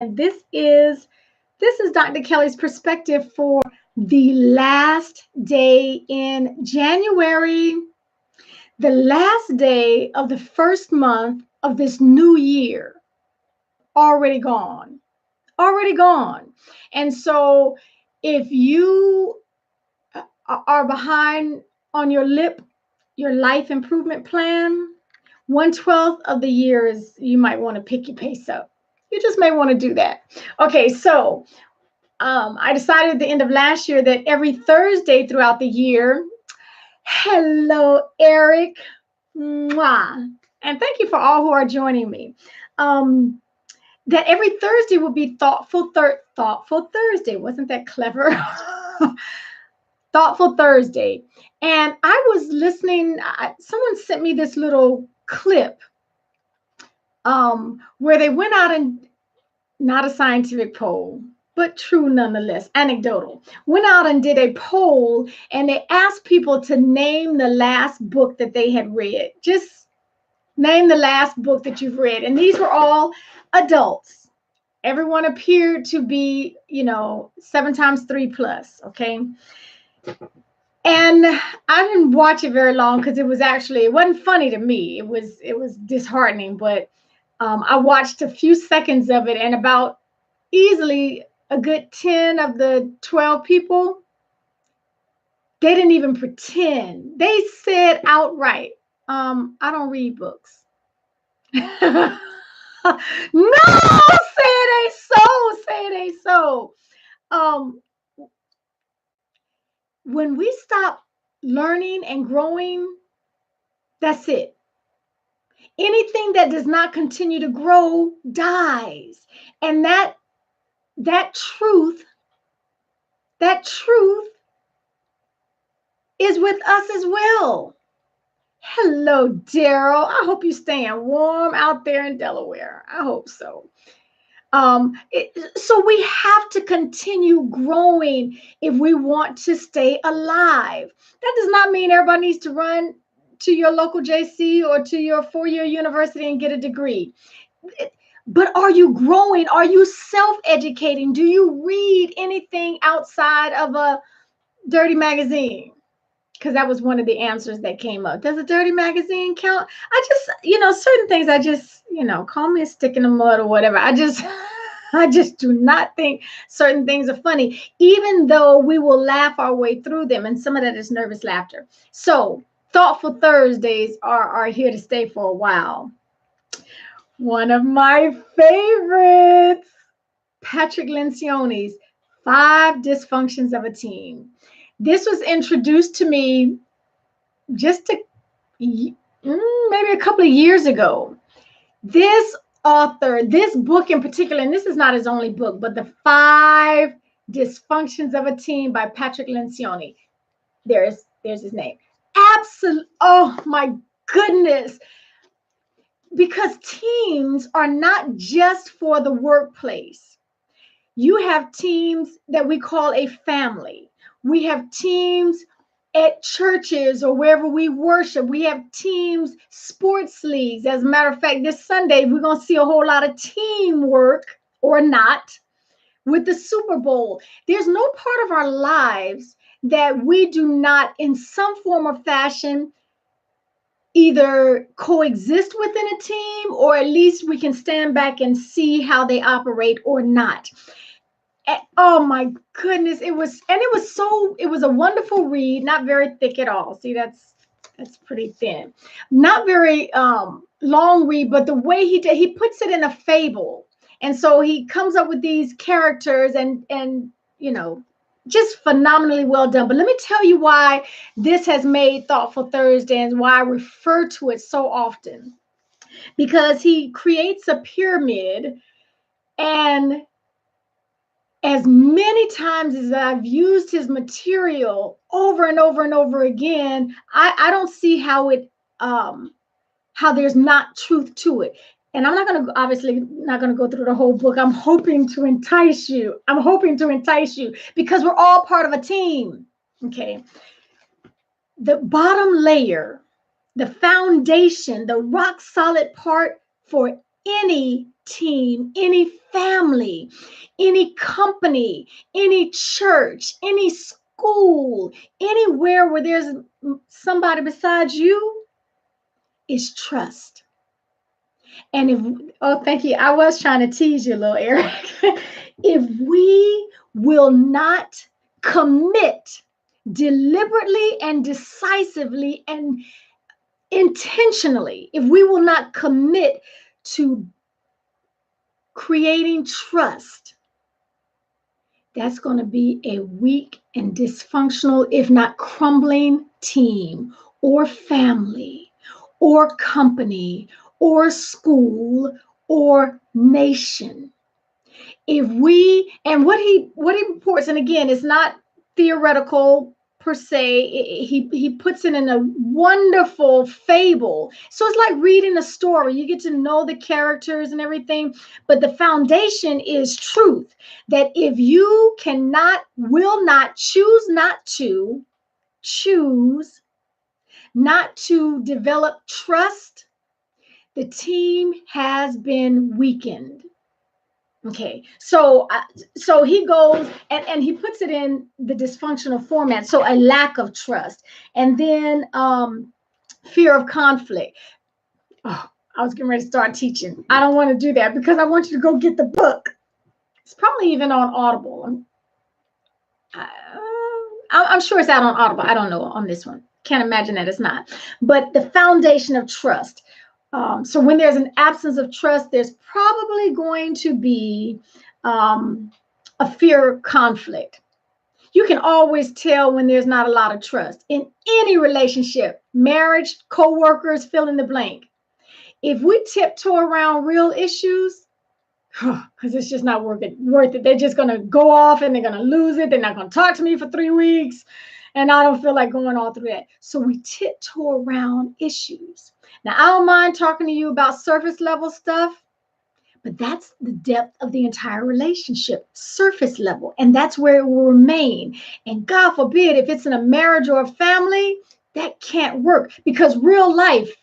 This is Dr. Kelly's perspective for the last day in January, the last day of the first month of this new year. Already gone. Already gone. And so if you are behind on your your life improvement plan, 1/12 of the year is you might want to pick your pace up. You just may want to do that. Okay, so I decided at the end of last year that every Thursday throughout the year, hello, Eric, mwah, and thank you for all who are joining me. Um, that every Thursday will be Thoughtful Thursday. Wasn't that clever? Thoughtful Thursday. And I was listening. Someone sent me this little clip where they went out and not a scientific poll, but true nonetheless, anecdotal. Went out and did a poll and they asked people to name the last book that they had read. Just name the last book that you've read. And these were all adults. Everyone appeared to be, 7 times 3 plus, okay? And I didn't watch it very long because it wasn't funny to me. It was disheartening, but I watched a few seconds of it, and about easily a good 10 of the 12 people, they didn't even pretend. They said outright, I don't read books. No, say it ain't so. Say it ain't so. Um, when we stop learning and growing, that's it. Anything that does not continue to grow dies. And that truth is with us as well. Hello, Daryl. I hope you're staying warm out there in Delaware. I hope so. So we have to continue growing if we want to stay alive. That does not mean everybody needs to run to your local JC or to your 4-year university and get a degree. But are you growing? Are you self-educating? Do you read anything outside of a dirty magazine? Because that was one of the answers that came up. Does a dirty magazine count? Certain things call me a stick in the mud or whatever. I just do not think certain things are funny, even though we will laugh our way through them. And some of that is nervous laughter. So Thoughtful Thursdays are here to stay for a while. One of my favorites, Patrick Lencioni's 5 Dysfunctions of a Team. This was introduced to me just maybe a couple of years ago. This author, this book in particular, and this is not his only book, but the 5 Dysfunctions of a Team by Patrick Lencioni. There's his name. Oh my goodness. Because teams are not just for the workplace. You have teams that we call a family. We have teams at churches or wherever we worship. We have teams, sports leagues. As a matter of fact, this Sunday, we're going to see a whole lot of teamwork or not with the Super Bowl. There's no part of our lives that we do not, in some form or fashion, either coexist within a team, or at least we can stand back and see how they operate or not. Oh my goodness, it was a wonderful read, not very thick at all. See, that's pretty thin. Not very long read, but the way he puts it in a fable. And so he comes up with these characters and just phenomenally well done. But let me tell you why this has made Thoughtful Thursday and why I refer to it so often. Because he creates a pyramid, and as many times as I've used his material over and over and over again, I don't see how there's not truth to it. And I'm obviously not going to go through the whole book. I'm hoping to entice you because we're all part of a team. Okay. The bottom layer, the foundation, the rock solid part for any team, any family, any company, any church, any school, anywhere where there's somebody besides you, is trust. And oh, thank you. I was trying to tease you, little Eric. If we will not commit deliberately and decisively and intentionally, if we will not commit to creating trust, that's going to be a weak and dysfunctional, if not crumbling, team or family or company or school or nation. If we, and what he reports, and again, it's not theoretical per se, he puts it in a wonderful fable. So it's like reading a story. You get to know the characters and everything, but the foundation is truth. That if you will not choose not to develop trust, the team has been weakened. Okay, so he goes and he puts it in the dysfunctional format. So a lack of trust, and then fear of conflict. Oh, I was getting ready to start teaching. I don't want to do that because I want you to go get the book. It's probably even on Audible. I'm sure it's out on Audible. I don't know on this one. Can't imagine that it's not. But the foundation of trust. So when there's an absence of trust, there's probably going to be a fear of conflict. You can always tell when there's not a lot of trust in any relationship, marriage, co-workers, fill in the blank. If we tiptoe around real issues, because it's just not worth it. They're just going to go off and they're going to lose it. They're not going to talk to me for 3 weeks. And I don't feel like going all through that. So we tiptoe around issues. Now, I don't mind talking to you about surface level stuff, but that's the depth of the entire relationship, surface level. And that's where it will remain. And God forbid, if it's in a marriage or a family, that can't work because real life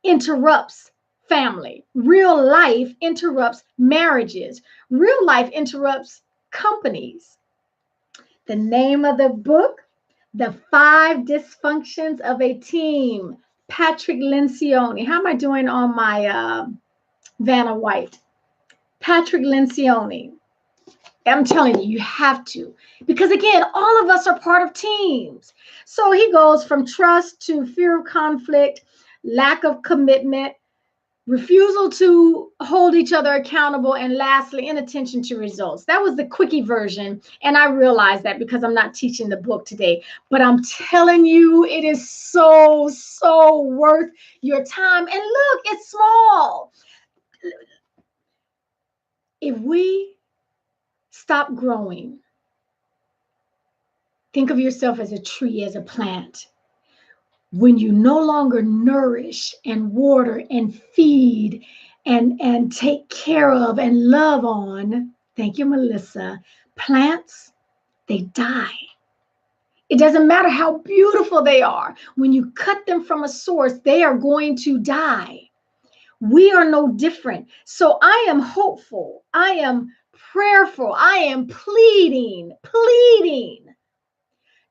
interrupts family. Real life interrupts marriages. Real life interrupts companies. The name of the book, The 5 Dysfunctions of a Team, Patrick Lencioni. How am I doing on my Vanna White? Patrick Lencioni. I'm telling you, you have to. Because again, all of us are part of teams. So he goes from trust to fear of conflict, lack of commitment, refusal to hold each other accountable, and lastly, inattention to results. That was the quickie version. And I realize that because I'm not teaching the book today. But I'm telling you, it is so, so worth your time. And look, it's small. If we stop growing, think of yourself as a tree, as a plant. When you no longer nourish and water and feed and take care of and love on, thank you, Melissa, plants, they die. It doesn't matter how beautiful they are. When you cut them from a source, they are going to die. We are no different. So I am hopeful. I am prayerful. I am pleading.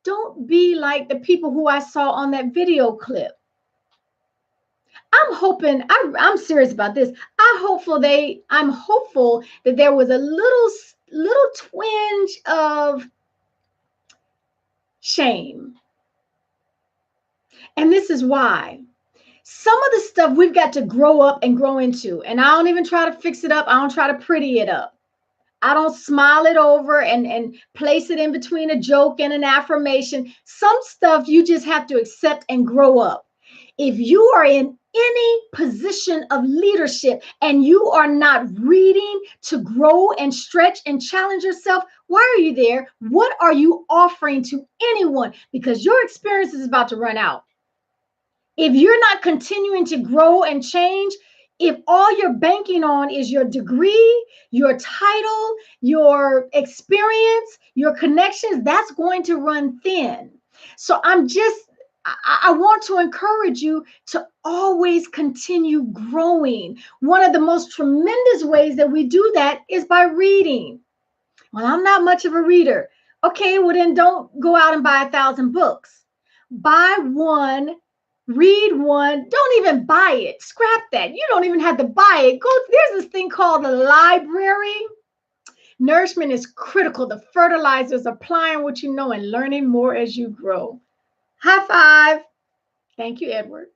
Don't be like the people who I saw on that video clip. I'm hoping, I'm serious about this. I'm hopeful that there was a little twinge of shame. And this is why. Some of the stuff we've got to grow up and grow into. And I don't even try to fix it up. I don't try to pretty it up. I don't smile it over and place it in between a joke and an affirmation. Some stuff you just have to accept and grow up. If you are in any position of leadership and you are not reading to grow and stretch and challenge yourself, why are you there? What are you offering to anyone? Because your experience is about to run out. If you're not continuing to grow and change, if all you're banking on is your degree, your title, your experience, your connections, that's going to run thin. So I'm just I want to encourage you to always continue growing. One of the most tremendous ways that we do that is by reading. Well, I'm not much of a reader. Okay, well then don't go out and buy 1,000 books. Buy one, read one, don't even buy it. Scrap that. You don't even have to buy it. There's this thing called the library. Nourishment is critical. The fertilizers, applying what you know and learning more as you grow. High five. Thank you, Edward.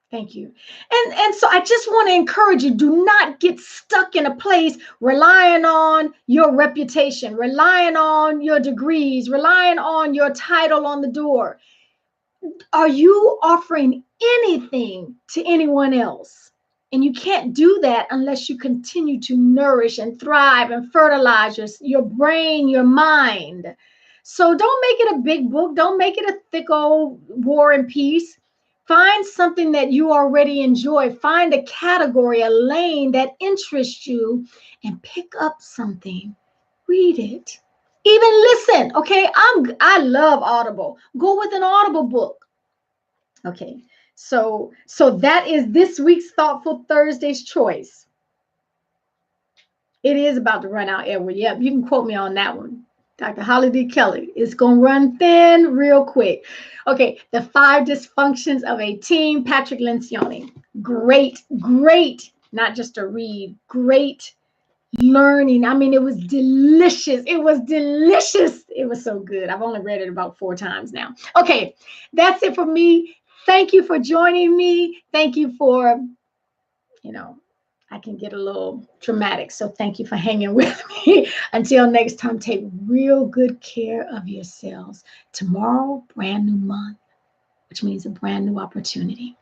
Thank you. And so I just want to encourage you, do not get stuck in a place relying on your reputation, relying on your degrees, relying on your title on the door. Are you offering anything to anyone else? And you can't do that unless you continue to nourish and thrive and fertilize your brain, your mind. So don't make it a big book. Don't make it a thick old War and Peace. Find something that you already enjoy. Find a category, a lane that interests you, and pick up something. Read it. Even listen. Okay, I love Audible. Go with an Audible book. Okay, so that is this week's Thoughtful Thursday's choice. It is about to run out, Edward. Yep, you can quote me on that one. Dr. Hollie Kelly. It's going to run thin real quick. Okay, the 5 dysfunctions of a teen, Patrick Lencioni. Great, not just a read, great learning. I mean, it was delicious. It was delicious. It was so good. I've only read it about 4 times now. Okay, that's it for me. Thank you for joining me. Thank you for, I can get a little dramatic. So thank you for hanging with me. Until next time, take real good care of yourselves. Tomorrow, brand new month, which means a brand new opportunity.